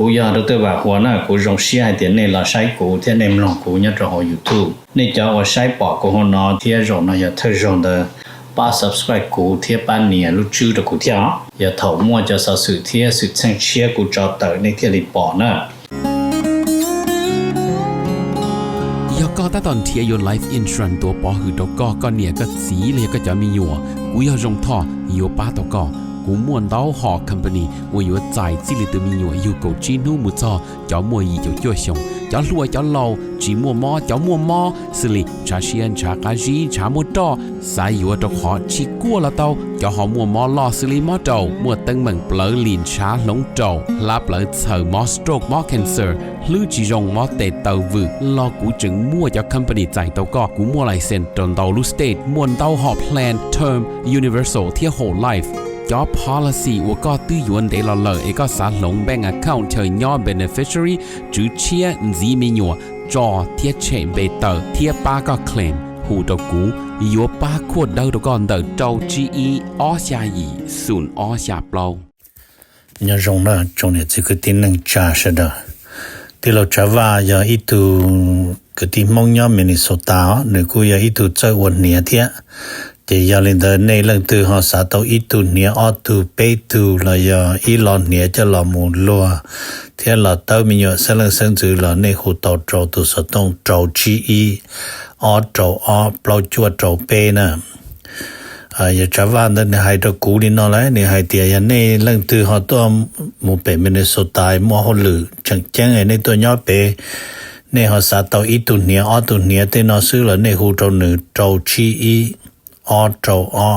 กูอยากรู้ตัวว่าหัวหน้ากูรงเสียเดี๋ยวนี้เราใช้กูที่ในลองกูเนี่ยจะหอ YouTube นี่จะว่าใช้ปอกกูหัวหน้าที่รงนะอย่าเธอรงเด้อป้า subscribe กูที่ป้าเนี่ยรู้ชื่อ的กูที่อย่าถอมั่วจะสสื่อที่สื่อแจ้งเชียกูจะเตอในที่รีปอนะก็ตอนเทียยน Life Insurance ตัวปอหือตกก็เนี่ยก็สีเลยก็จะมีอยู่กูอยากจงท่ออยู่ป้าตกกูม่วนเต้าหอ company 我有在这里的มีอยู่有够จีนูมุจอจะมัวอีจะจ่วยชงจะรวยจะเล่าจีมัวมอจะมัวมอสิลิชาเชียนชากาจีชามัวตอสายอยู่ตกหอชิกัวละเต้าจะหอมัวมอลอสิลิมอเต้ามัวตึงเหมือนเปลือลินชาหลงเต้าลาเปลือเสือมอสโตรกมอ cancer หรือจีจงมอเตเต้าวืรอกูจึงมัวจะ company ใจเต้าก็กูมัวไลเซนตนเต้าลูสเตทมวนเต้าหอ plan term universal ที่ whole life job policy 我ก็ตื้อยวนได้ละเลยเอกสารลง bank account เธอย่อ beneficiary จื้อเชียจีมีหยัวจอเทียเชมเบเตอร์เทียป้าก็ claim หูตกูยัวป้าขวดเดาตก่อนเดาเจ้า GE อ้อชายีศูนย์อ้อชาเปล่าเนี่ยรงนะจงเนี่ยคือที่นึงจ่าเสดที่เราจะว่าอย่าอีตูคือที่มองย่อมินิโซตาหรือกูอย่าอีตูเจ้าวันเนี่ยเทียจะยาลินเดในเรื่องตัวหาสาตัวอีตูเนี่ยออตูเปตูละยาอีหลอนเนี่ยจะหลอมูลัวเทียหลอเต้ามีอยู่เสลังเซิงจือหลอในหูเต้าโจตัวสตงโจจีอีออโจออเปล่าจวดโจเปนะอย่าจะว่าในไฮตะกูนี่นอเลยในไฮเตียในเรื่องตัวหาตัวหมู่เป็นมินโซตายมัวหลือจังแจ้งในตัวย่อเปในหาสาตัวอีตูเนี่ยออตูเนี่ยเตนอซื้อละในหูโจหนึ่งโจจีอีออโจออ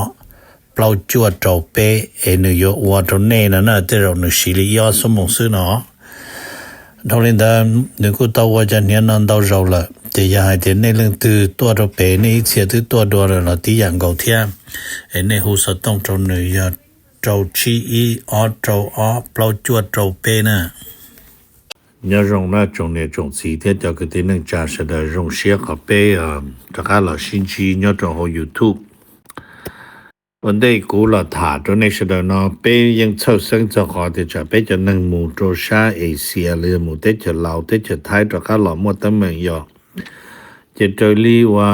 เปล่าจวดโจเปเนยวัวโจเน่นะเตเราหนึ่งสิริยอสมองซื้อเนาะทอลินดาหนึ่งกูตัวว่าจะเนี่ยนั่นตัวเราละจะยาให้เดี๋ยวในเรื่องตัวโจเปในเสียตัวดัวเราที่อย่างเก่าเทียในหูสต้องโจหนึ่งยาโจชีอีออโจออเปล่าจวดโจเปนะเนี่ยรงนะจงเนี่ยจงสีเทียจะคือที่หนึ่งจ่าเสดรงเสียกับเปจากการเราชินชีเนี่ยจงของ YouTubeวันได้กูเราถาตัวในเสดเนาะเปยังเช่าซึ่งจะขอที่จะไปจะนั่งหมู่โจชาเอเชียหรือหมู่เตจะลาวเตจะไทยจากการหล่อหมดตั้งเมืองยอจะเจอลีว่า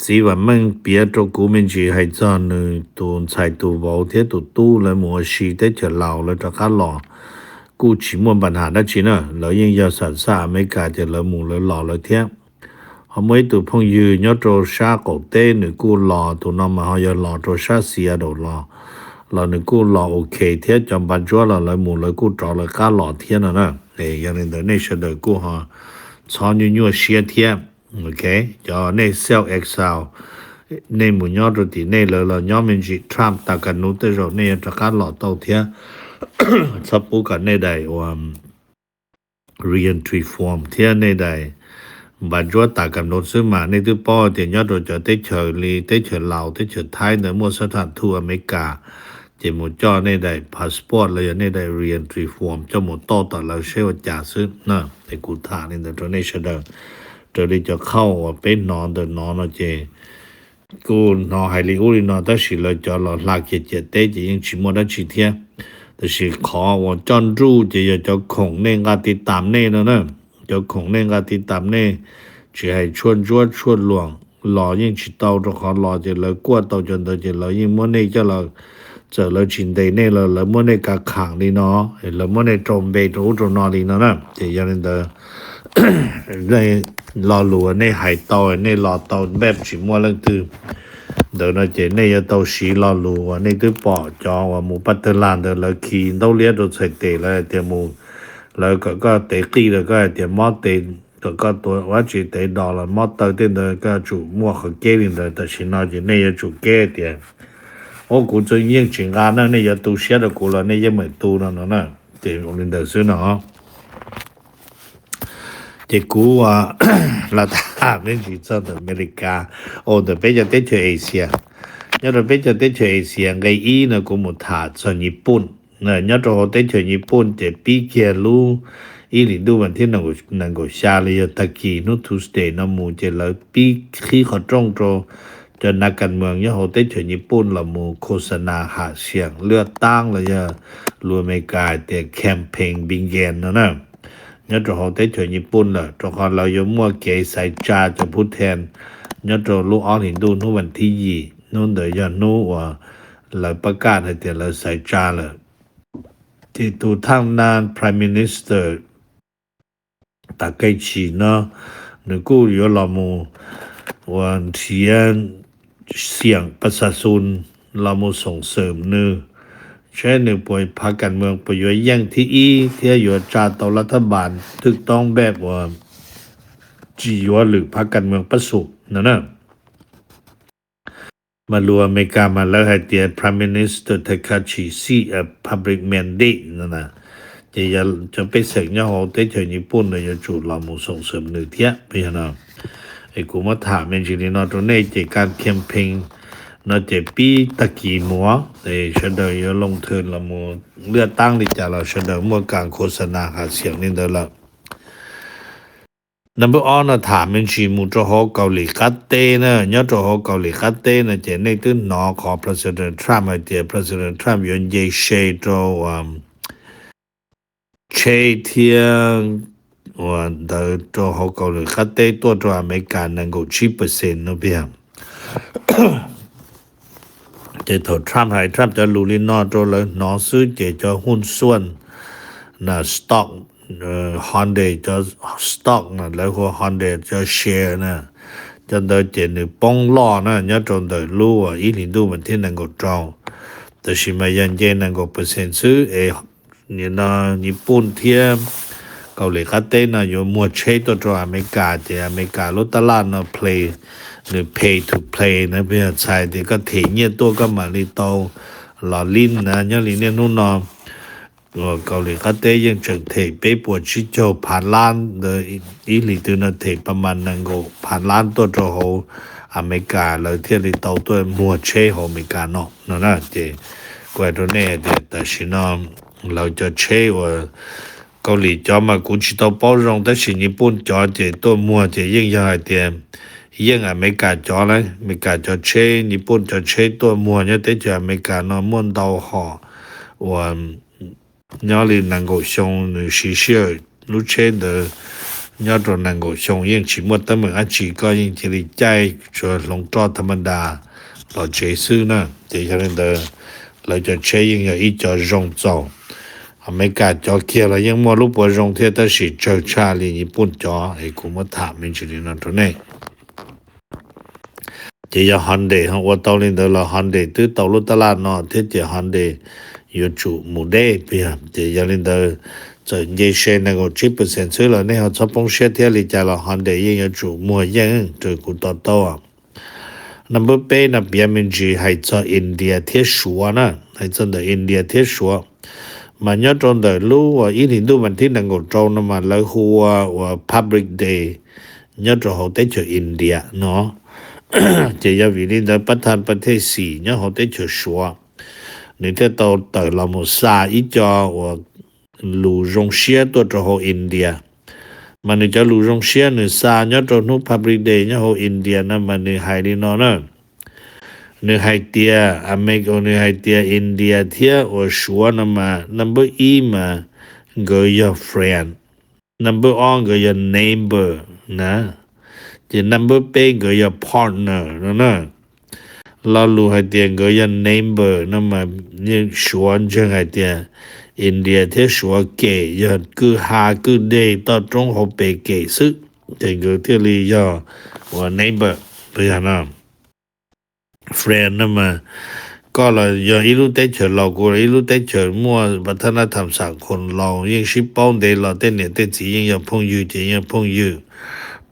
สีว่ามึงเปียโจกูมันจีให้จอนตัวใส่ตัวเบาเทียตัวตู้เลยหมู่ชีเตจะลาวแล้วจากการหล่อกูชิมวนปัญหาได้ชินะแล้วยังยาสัตว์ซ่าไม่กล้าจะละหมู่เลยหล่อเลยเทียเขาไม่ตัวพงยืนยอดโจชาโกเต้หนึ่งกูหล่อตัวนำมาเขาอย่าหล่อโจชาเสียโดหล่อหนึ่งกูหล่อโอเคเทียจำปัจจุบันเลยหมู่เลยกูจ่อเลยก้าหล่อเทียนะอย่างนี้เดี๋ยวนี้เสด็จกูฮะช้อนยุ่งเสียเทียโอเคจอในเซลล์เอ็กซาวในหมู่ยอดตัวที่ในเลยย้อมเป็นจีทรัมป์ตากันนู้นแต่เราเนี่ยจะก้าหล่อเต่าเทียสับปูกันในใดว่า reentry form เทียในใดบัดจวดตากำหนดซื้อมาในตัวป้อเตียนยอดโดยจะได้เฉลีได้เฉลาวได้เฉไทยในมั่วสถานทูตอเมริกาเจหมดจ่อในใดพาสปอร์ตเลยในใด reentry form จะหมดต่อเราเชื่อว่าจะซื้อนะในกูทาในตัวนี้เฉดจะได้จะเข้าว่าเป็นนอนเดินนอนเจกูนอนไฮลิอูรินอนแต่สิเลยจะหลอดลากเจ็ดเตจะยังชิมได้ชิเทียแต่สิขอว่าจอนรู้จะคงเน่งกาติดตามเน่นะจะคงเน่งกาติดตามเน่จะให้ชวนหลวงหล่อยิ่งชิเตาจะขอหล่อจะเลยกวดเตาจนเตจะเลยยิ่งมั่วเน่จะเราจะเลยชินเดเน่เลยมั่วเน่กาขังดีเนาะเลยมั่วเน่จมเบตรู้จนนอนดีนะจะยังเดินเลยหล่อหลวงเน่หายเตาเน่หล่อเตาแบบชิมั่วเรื่องตื่นเดินเจในยเตาสีลอลูในตัวปอจอว่าหมู่ปัตตลานเดินแล้วขี่เต้าเลี้ยตัวใส่เตะแล้วเตียมูแล้วก็เตะตีแล้วก็เตียมอเตะก็ตัวว่าจีเตะดอแล้วมอเตอร์เต้นเดินก็จู่มั่วเขาเกลินเดินแต่ชินอจีในยจู่เกเตียโอ้กูจะยิ่งชิงงานนั่นในยตูเสียดกูแล้วในยเหมือนตูนั่นนะเตียโอลินเดอร์ซื้อเนาะเจกูว่าลาตาเป็นจีนอเมริกาโอ้เดเป็นจะเตะเอเชียยอดเป็นจะเตะเอเชียไงอีนะกูหมดถาดส่วนญี่ปุ่นเนี่ยยอดเตะญี่ปุ่นเจปีเกียรูอีหลิดูวันที่นังกูชาลีตะกี้นุทูสเตย์น้ำมูเจเลยปีขี้ขอจ้องโจจะ จนนักการเมืองยะโฮเตชญี่ปุ่นละมูโฆษณาหาเสียงเลือกตั้งละยะรวมอเมริกาแต่แคมเปญบิงเกนนะยะโฮเตชญี่ปุ่นละตอนเรายมัวเกใส่จาจะพูดแทนยะลูกออนหินดูนุวันที่2นู่นเดยะนูว่าเราประกาศให้แต่เราใส่จาละที่ตูทางนาน Prime Minister ตาไกชินะนึกูอยู่ละมูวันเทียนเสียงประชาชนละมูส่งเสริมนึใช้นึป่วยพรรคการเมืองประโยชน์แย่งที่ที่อยู่จาต่อรัฐบาลถูกต้องแบบว่าจีวหรือพรรคการเมืองประสบนะมาลัวอเมริกามาแล้วให้เตีย Prime Minister Takashi see a public mandate นะจะไปเสกเนี่ยโหเตเฉยญี่ปุ่นเลยจะจูดเรามูส่งเสริมนึเทียไปนะไอ้กูมาถามจริงๆเนาะตรงนี้จะการแคมเปญเนาะจะปีตะกี้มัวเฉดยลงทุนละมูเลือกตั้งดิจะเราเฉดมัวการโฆษณาหาเสียงนี่เด้อละNumber 1นะถามมันชีมูจะฮอเกาหลีคัตเตนะยอจะฮอเกาหลีคัตเตนะจะในตึ้นนอขอ President Trump ให้เตีย President Trump ยนเยเชโตเชเทียงว่าเดอจะฮอเกาหลีคัตเตตัวตัวอเมริกันนั่นก็ 10% นะเพียงจะถอด Trump ให้ Trump จะรู้ลินอตัวเลยนอซื้อจะหุ้นส่วนนะสต็อกHonda จะ stock นะแล้วก็ Honda จะ share นะจะได้เจนป้องล้อนะเนี่ยจนได้รู้ว่าอีหลินดูมันที่นั่นก็จองแต่ชิมายันเจนั่นก็เปอร์เซ็นต์ซื้อเนี่ยนะญี่ปุ่นเทียมเกาหลีคัตเต้นะอยู่มัวเชตัวอเมริกาจะอเมริกาลดตลาดนะ play หรือ pay to play นะเพื่อใช้ที่ก็เทียเนี่ยตัวก็มาลิโตหล่อลิ้นนะเนี่ยลิ้นเนี่ยนู่นนอเกาหลีคัตเต้ยังจึงเทไปปวดชิโจผ่านล้านเดอีหลีตัวนั้นเทประมาณนั้นก็ผ่านล้านตัวโจโหอเมริกาแล้วเที่ยวลิโตตัวมัวเชโหอเมริกาเนาะนะเจกว่าตัวนี้แต่ชินอมเราจะเชว่าเกาหลีจอมากุชิโต包容แต่สิญี่ปุ่นจอเจตัวมัวเจยิ่งใหญ่เตียมยิ่งอเมริกาจอเลยอเมริกาจะเชญี่ปุ่นจะเชตัวมัวเนี่ยแต่จะอเมริกาเนาะม่วนดาวหอว่า鸟里能够像是些路车的鸟都能够像因起末他们几个因这里在说龙抓他们的老结束呢这些人的来就车因有一家容造没干着开了因末路不容贴的是这查里日本着哎古么他们这里那头呢这些Honda我到领的了Honda都到路ตลาดเนาะที่จะHondaอยู่จุหมู่ได้เปียจะยันเดอจะเยเชนก็ 10% ซื้อแล้วเนี่ยเขาปงเชเทียลิจาละฮันเดยังอยู่จุมัวยังจะกูต่อต่อ Number 8นะเบียมินจีให้จะอินเดียเที่ยชัวนะให้จะ的อินเดียเที่ยชัวมันยอดจน的รู้ว่าอีลินดูมันที่นั่งก็จงมาแล้วหัวว่า Public Day ยอดจะเขาได้จะอินเดียเนาะจะยาวิลิน的ประธานประเทศ4เนี่ยเขาได้จะชัว你这到到那么啥一家我路中些多之后印度มันจะ路中些你啥เนี่ยตัวนู้ public day เนี่ยเขาอินเดียนะมันนี่ไฮดินอนะนี่ไฮเตียอเมริกานี่ไฮเตียอินเดียเทียว่าชัวนะมา number 1มาก็อย่า friend number 2ก็อย่า neighbor นะจะ number 8ก็อย่า partner นะเรารู้ให้เตียงก็ยัง neighbor นั่นมาเนี่ยชวนจังให้เตียอินเดียที่ชัวเกยยันคือหาคือเดต่อตรงเขาไปเกยซึเตียงก็ที่ลีย่อว่า neighbor ไปอย่างนั้น friend นั่นมาก็เราอย่างอีลูเตเฉลเราก็อีลูเตเฉมั่ววัฒนธรรมสังคมเรายังชิปป้องเดเราเต้นเนี่ยเต้นจียังพงอยู่จียังพงอยู่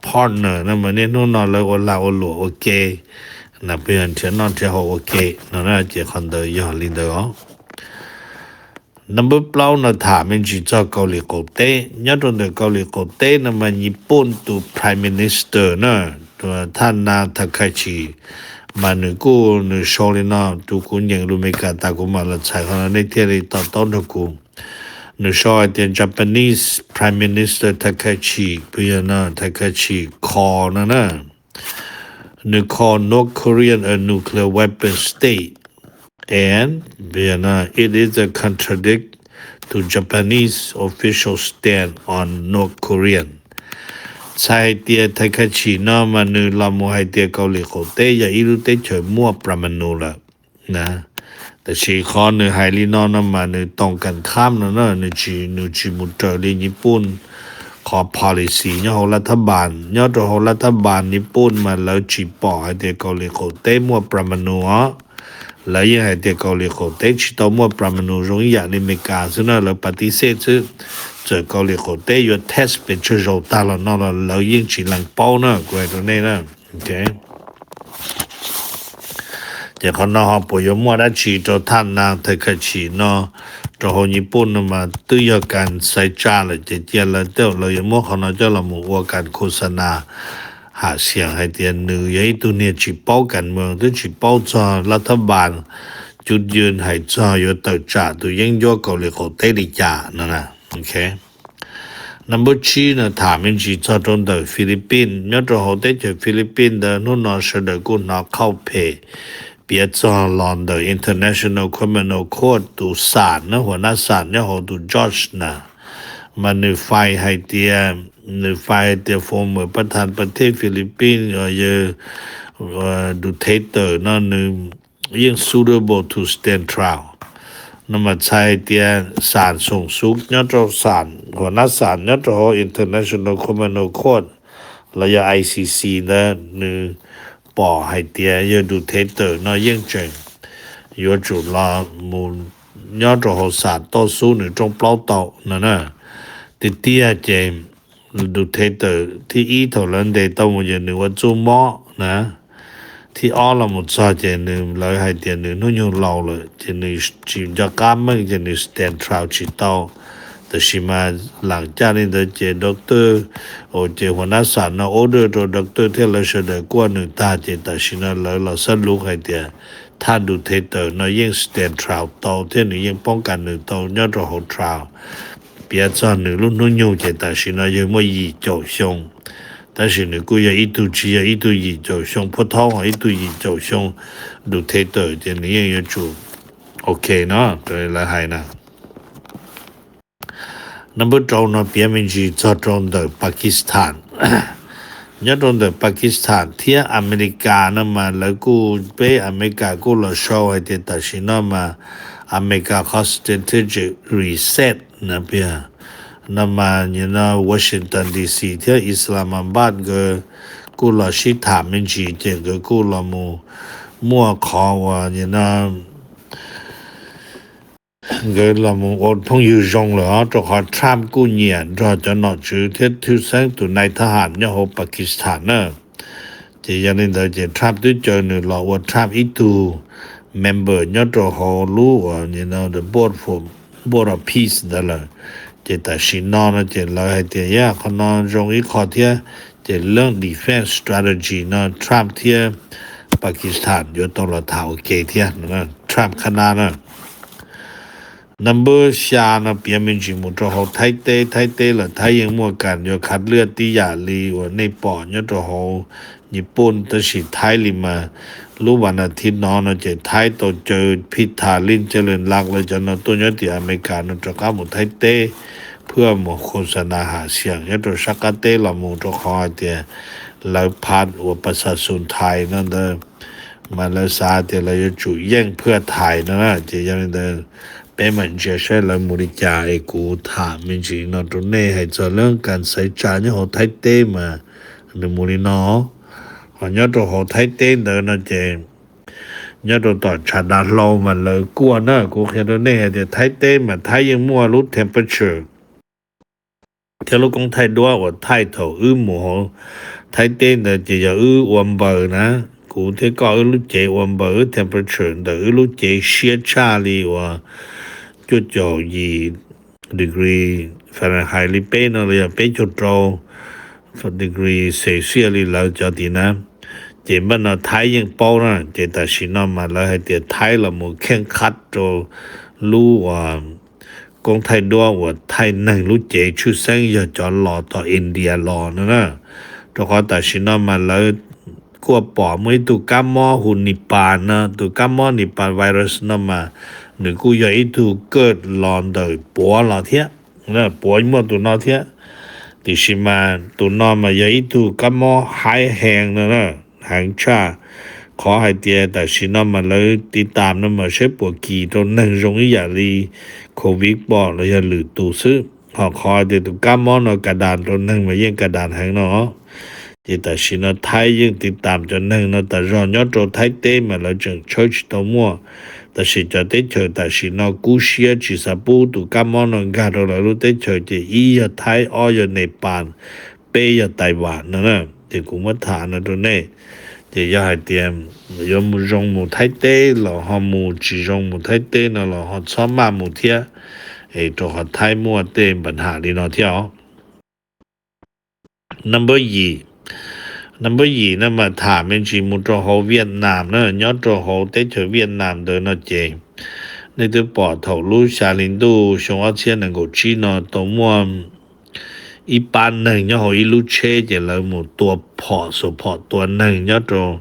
partner นั่นมาเนี่ยนู่นนอนแล้วก็เราหลัวโอเค那别人听到之后 OK 那就看到要领导哦 Number 8那他们去找高丽国队要做的高丽国队那么日本的 Prime Minister 呢他那他开始มันกูนชอลินาทุกคนยังรู้ไม่กันตากูมาละใช้คนในที่นี้ต่อต้นทุกคนนชอเดียน Japanese Prime Minister ทาเคชิเปียนะทาเคชิคอนะ they call North Korea a nuclear weapon state and it is a contradict to Japanese official stand on North Korean ใช่เตียไทคาชินามานูลามูไฮเตียเกาหลีโคเตอย่าอิรุเตเฉยมั่วประมาณนูละนะแต่ชีคอนูไฮลีนอนมานูตรงกันข้ามนะนูจิมุตรลีญี่ปุ่นขอ policy เนี่ยของรัฐบาลเนี่ยตัวของรัฐบาลญี่ปุ่นมาแล้วจีปอไฮเตียเกาหลีโคเตมั่วประมาณนูแล้วยังไฮเตียเกาหลีโคเตชิโตมั่วประมาณนูรงอย่างในอเมริกาซึ่งเราปฏิเสธซึ่ง这高里后得有 test 被接受到了那了老引起冷包呢怪到那呢 OK 这可能哈不有么的去做探那太客气呢之后日本呢嘛都要干塞炸了这接了到了有么可能叫了么我干โฆษณาหาเสียงให้เตียนนึยตัวเนี่ยสิเป้ากันเมืองตัวสิเป้าจอรัฐบาลจุดยืนให้จออยู่ต่อจ่าตัวยังย่อเกาหลีเขาเตดิจ่านั่นน่ะOkay. Number 3呢，他们是着重的菲律宾，要做好的就菲律宾的นู่น是的กู拿เข้าเพ别做浪的 International Criminal Court ดูศาลนะหัวหน้าศาลเนี่ยเขาดู judge นะมันในไฟให้เตียในไฟเตีย former ประธานประเทศฟิลิปปินส์ดูเทเตอร์นั่นนึงยัง suitable to stand trial那么在的ศาลสูงสุดเนี่ยตัวศาลหัวหน้าศาลเนี่ยตัว International Criminal Court แล้วยัง ICC นะนึปอให้เตียยดูเทเตอร์นะยังเจงยจุลามูเนี่ยตัวศาลต่อสู้ในจงเปล่าต่อนั่นน่ะติเตียเจมดูเทเตอร์ที่อีเท่านั้นได้ต้องมันจะนึกว่าจูหมอนะที่อ้อเราหมดซะเจนึงแล้วให้เตียนึงนู่นอยู่เราเลยเจนึงจิมจะกล้ามึงเจนึง stand trial ชิตอแต่ชิมาหลังจากนี้เดเจด็อกเตอร์โอเจหัวหน้าศาลนะออเดอร์ตัวด็อกเตอร์ที่เราเสนอกว่านึงตาเจแต่ชินะแล้วเราสรุปให้เตียถ้าดูเทเตอร์นะยัง stand trial ต่อที่นึงยังป้องกันนึงต่อยอดตัว whole trial เปียจอนึงนู่นอยู่เจแต่ชินะยังไม่ยีโจชง但是呢，กู要一度去一度一就上葡萄一度一就上ดูเทเตอร์จะนี่ยังอยู่โอเคเนาะตัวละให้นะ Number 2เนาะเปียมันจีจอดตรง的ปากีสถานเนี่ยตรง的ปากีสถานที่อเมริกานะมาแล้วกูไปอเมริกากูละชอบให้แต่ชินะมาอเมริกาเขา strategic reset นะเปีย那么你呢 Washington DC ที่อิสลามบัดก็กูละชิถามมันจีเจก็กูละมั่วขอว่า你呢ก็ละมูอดพงอยู่จงเหรอจะขอทรัมป์กูเนี่ยจะนอชื่อที่ทุสังตุในทหารเนี่ยโหปากีสถานเนอะจะยังนี่เดจะทรัมป์ด้วยเจอเนี่ยเราว่าทรัมป์อีตู member เนี่ยจะโหรู้ว่าthe board of peace นั่นแหละเจตชินอนเจลอยเตียขนอนจงอีขอเทียเจเรื่อง defense strategy นะทรัมป์เทียปากีสถานอยู่ตรงละเท่าเกเทียนะทรัมป์ขนาดนะ number ชานะเปียมินจิมุตรโหไทเตละไทยังมัวกันอยู่คัดเลือดติยาลีว่าในปอดเนี่ยตัวโหญี่ปุ่นตะสิไทยลิมารู้วันอาทิตย์นอนเจไทยตัวเจอพิธาลินเจริญรักเลยจนตัวเนี่ยที่อเมริกานะจะเข้าหมดไทเตเพื่อหมดโฆษณาหาเสียงเนี่ยตัวชักเตละมูตัวคอเตียแล้วพัดว่าประชาชนไทยนั่นเด้อมาแล้วซาเตียเราจะจุแย่งเพื่อไทยนะเจยังเด้อเป็นเหมือนจะใช้แล้วมูริจาเอกูถามจริงๆนะตัวนี้ให้จะเรื่องการใส่ใจเนี่ยของไทเตมาในมูรินอnhớ đồ hồ thái tên đó nó chè nhớ đồ tỏ trả đạt lâu mà lời cua nữa cũng khi đó này thì thái tên mà thái nhưng mua lúc temperature theo lúc con thái đua và thái thổ mùa thái tên là chỉ là warm bờ nè cũng thế có lúc chế warm bờ temperature đó lúc chế shear Charlie và chút chỗ gì degree Fahrenheit li pe nó là pe chút trâu degree Celsius li là cho tí nè chỉ mà nó thái những bao nè chỉ ta xin nó mà là hay tiệt thái là một khen khát rồi lu và con thái đua và thái năng lu chế chú sáng giờ cho lò to India lò nữa nè rồi có ta xin nó mà là กว่าปอมื้อตุกามอหุนิปานนะตุกามอนิปานไวรัสนะมาหรือกูอยากอีตุเกิดลอนเดปัวลอเทียนะปัวมัวตุนอเทียติชิมาตุนอมาอยากอีตุกามอหายแหงนะหางชาขอให้เตียแต่ชินอมาเลยติดตามนะมาเชปวกีตนนึงรงอีอย่าลีโควิดบ่เลยอย่าลือตูซื้อขอให้ตุกามอนกระดานตนนึงมาเยี่ยงกระดานหางเนาะที่แต่ชินไทยยังติดตามจนนึงนะแต่รอนยอดโตไทยเต้มาแล้วจึงเชิญตัวมัวแต่สิจะได้เจอแต่ชินกูเชียจิสปูตุกามอนงาโรลรู้ได้เจอที่อียไทยอ้อยในปานเปยไต้หวันนะที่กูมาถามนะตัวนี้ที่อยากให้เตรียมยมรงหมู่ไทยเต้หล่อหอหมู่จีรงหมู่ไทยเต้นะหล่อหอซ้อมมาหมู่เทียตัวหอไทยมัวเต้ปัญหาดีเนาะเที่ยว number 2那么他们去木着好越南呢要着好得去越南的那些那都把头路下领导想要钱能够去呢都么一般人要好一路车就了木多跑所跑多人要着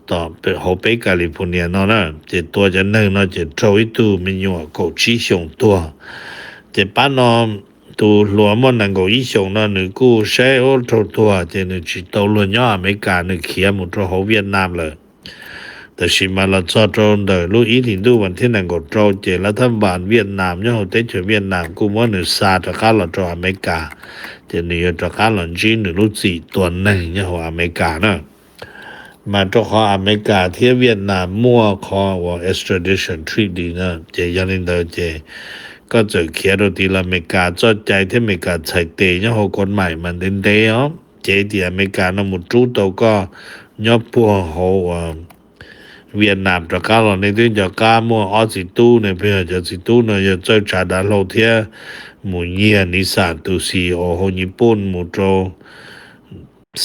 ต่อไปเขาไปแคลิฟอร์เนียเนาะนะจะตัวจะนึงเนาะจะโจยตูมันอยู่ก็ชี้ส่งตัวจะป้านอตูหลวมนังก็อีส่งเนาะนึกูใช้โอตัวจะนึกจิตตัวล้วนย่ออเมริกานึกเขียมุตรเขาเวียดนามเลยแต่ชิมาละจอดเดลูอีถึงดูวันที่นังก็โจเจรัฐบาลเวียดนามย่อเตจเวียดนามกูว่านึกซาตะกาละจออเมริกาจะนึกตะกาละจีนนึกรู้สิตัวนึงย่ออเมริกานะมาตัวของอเมริกาที่เวียดนามมั่วขอว่า extradition treaty นะเจยันนินเดเจก็จะเขียนดีละอเมริกาจอดใจที่อเมริกาใช้เตยยังกฎหมายมันเด่นเดียวเจดีอเมริกานะมุดจูตัวก็ยอบพวกเขาเวียดนามตะกาลในที่จะกล้ามั่วออสิตูในเพื่อจะสิตูเนี่ยจะเจ้าชาดาโลเทียหมู่เยียนิสานตุซีโอโหญี่ปุ่นหมู่โจ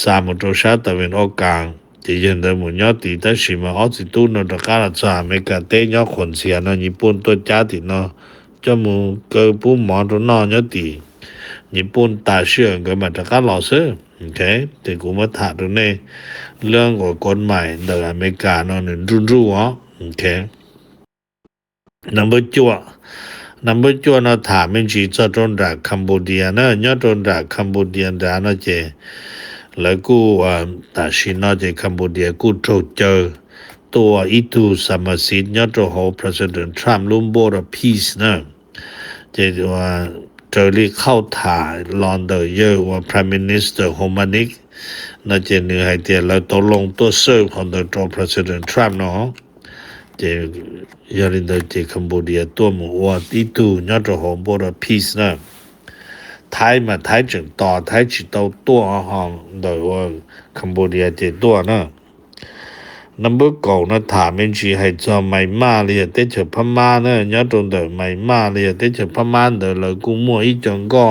สามหมู่โจชาตะวันออกกลางจะยันเดิมหมู่ยอดตีแต่ชิมาออสิตูนตะกาลจะอเมริกาเตยยอดขนเสียนะญี่ปุ่นตัวจ้าติเนาะจมูกเกิดผู้หมอตัวนอนยอดตีญี่ปุ่นตาเชื่อก็มาตะกาลอซื้อโอเคแต่กูมาถามตรงนี้เรื่องของกฎหมายในอเมริกาเนาะรู้อ๋อโอเค number 2เนาะถามมันสิจะตรงจากคัมโบเดียนะยอดตรงจากคัมโบเดียดาเนาะเจแล้วกูตาชินเนาะเจคัมโบเดียกูโจเจอตัวอีตูสมาชิกยอดโห President Trump ลุมโบรพีซนะเจว่าเจอรีเข้าถ่ายลอนเดอร์เยอะว่า Prime Minister Homanik น่าจะเหนื่อยเตียแล้วตกลงตัวเซิร์ฟของตัว President Trump เนาะเจยารินเดอเจคัมโบเดียตัวหมู่ว่าอีตูยอดโหโบรพีซนะไทยมาไทยจึงต่อไทยจิตตัวห้องโดยว่าคัมโบเดียเจตัวนะnumber 9นะถามมันสิให้จอไม่มาเลยแต่เฉพาะมานะยอดตรงเดไม่มาเลยแต่เฉพาะมาเดแล้วกูมัวอีจังก็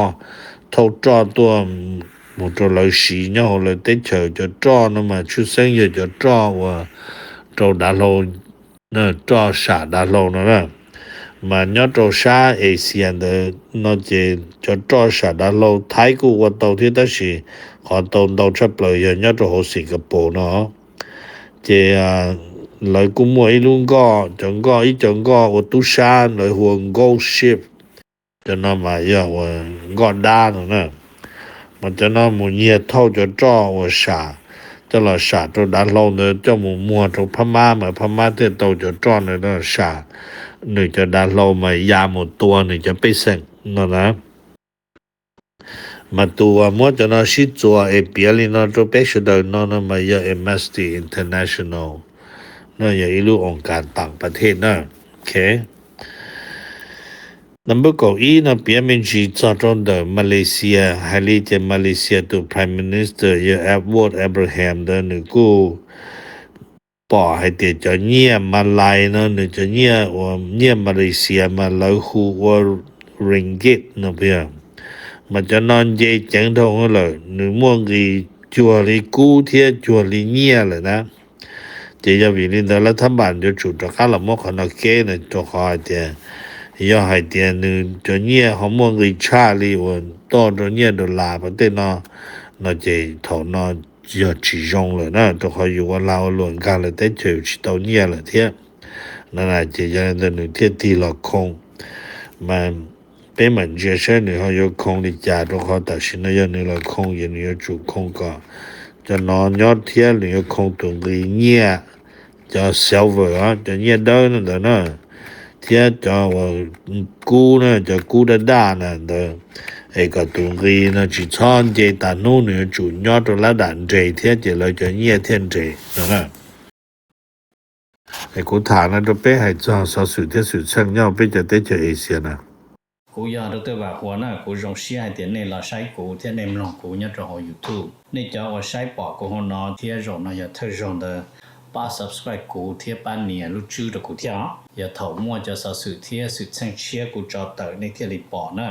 ทอจอตัวหมดเลยสีเนาะเลยแต่เฉจะจอนะมาชื่อเสียงจะจอว่าจอดาโลนะจอชาดาโลนะมันยอดจอชาเอเชียนเดนะเจจะจอชาดาโลไทยกูว่าตัวที่ได้สิขอตัวดาวชับเลยยอดจอสิงคโปร์เนาะเจเลยกูมัวอีลุงก็จังก็อีจังก็ว่าตุชานเลยห่วง gold ship จะนำมาอย่าว่าก็ด้านนะมันจะนำหมู่เยียเท่าจะจ้อว่าชาจะละชาตัวด้านเราเนี่ยเจ้าหมู่มัวตัวพม่ามาพม่าเที่ยวจะจ้อเนี่ยนะชาหนึ่งจะด้านเรามายาหมดตัวหนึ่งจะไปเซ็งนะมาตัวมัวจะน่าชิดตัวเปียลินตัวเป็กชุดเนาะมาอย่า MST International นะอย่าอีลูกองค์การต่างประเทศนะโอเค number 9นะเปียมินจีจอดตรงเดมาเลเซียให้ลีเจมาเลเซียตัว Prime Minister อย่าแอบวอร์ดอับราฮัมเดนึกูปอให้เตจะเงียมาลายนะนึจะเงียว่าเงียมาเลเซียมาลาวฮูว่าริงกิตนะเปียมันจะนอนเจจังทงเลยหรือม่วงกีจัวลีกู้เทียจัวลีเงียเลยนะเจจะวินินแต่รัฐบาลจะจุดตะการละมกขนาดเกเนี่ยจะขอเตียย่อให้เตียนึงจะเงียเขาม่วงกีชาลีวันต้นจะเงียดอลลาร์ประเทศนอเจถอนอ要集中了呢都可以我老论干了得就去到年了天那这样的你天地了空man被门接生你好有空的家都好但是呢要你了空也你要主空个就拿鸟天你要空动的年叫小味啊就年到的呢天叫我姑呢叫姑的大呢的ไอ้ก็ตรงนี้นะจิชอนเจตานูเนี่ยจุยอดละดันเจเทียเจเลยจะเงียเทียนเจนะไอ้กูถามนะจะไปให้จ้าสสุเทียสุเชิง要ไปจะได้เจเอเชียนะกูอยากได้ว่าหัวหน้ากูรงเสียเดี๋ยวนี้เราใช้กูเที่ยในมลองกูเนี่ยจะหอ YouTube นี่จะว่าใช้ปอกกูหัวนอเที่ยรงนะอย่าเธอรง的ป้า subscribe กูเที่ยป้าเนี่ยรู้ชื่อ的กูเที่ยอย่าเถ่ามั่วจะสสุเที่ยสุเชิงเชียกูจอเตอในเที่ยรีปอนะ